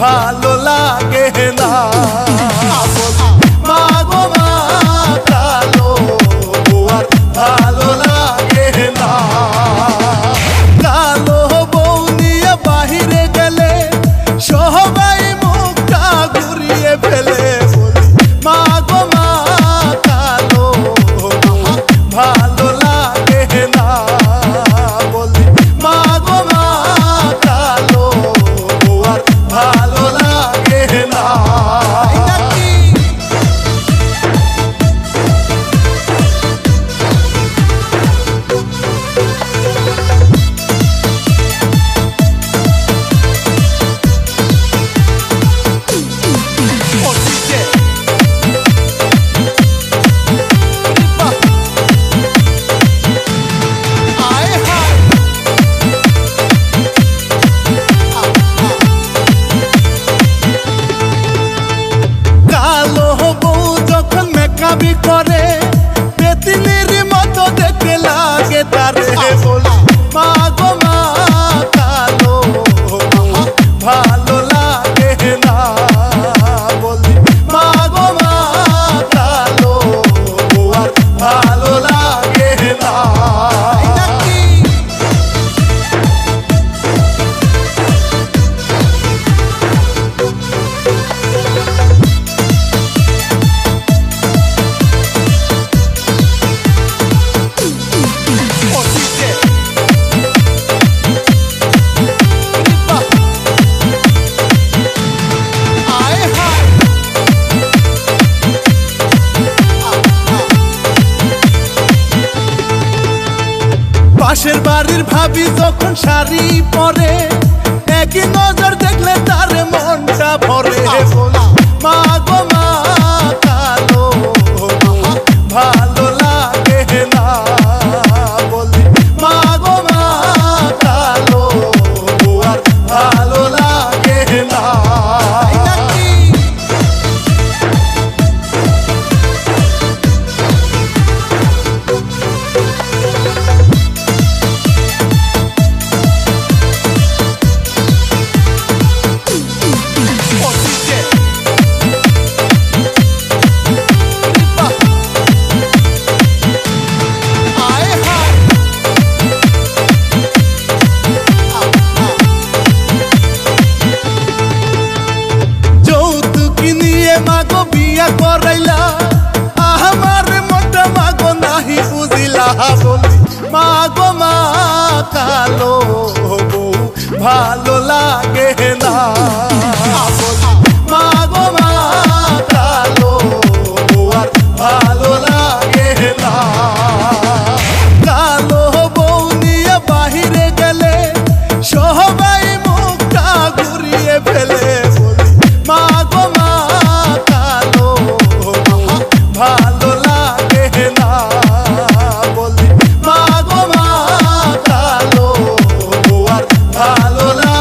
ভালো লাগে না। মা গো মা কালো আর ভালো লাগে না। কালো বউ নিয়ে বাহিরে গেলে সবাই মুখটা ঘুরিয়ে ফেলে। মা গো মা কালো ভালো লাগে না। বলি মা গো মা কালো আর ভালো লাগে না। করে পেতিনির মতো দেখতে লাগে তারে। বলি মা গো মা কালো ভালো লাগে না। বলি মা গো মা কালো আর ভালো লাগে না। পাশের বাড়ির ভাবি যখন শাড়ি পরে একই নজর দেখলে তার মনটা ভরে। মা গো মা কালো ভালো লাগে না। বলি মা গো মা কালো আর ভালো লাগে না। বিয়া করাইলা আমার মনটা মাগো নাহি বুঝিলা। বলি মা গো মা কালো ভালো লাগে না। মা গো মা কালো আর ভালো লাগে না। কালো বউ নিয়ে বাহিরে গেলে সবাই মুখটা ঘুরিয়ে ফেলে। বলি মা গো মা ভালো লাগে না। বলি মা গো মা কালো আর ভালো লাগে।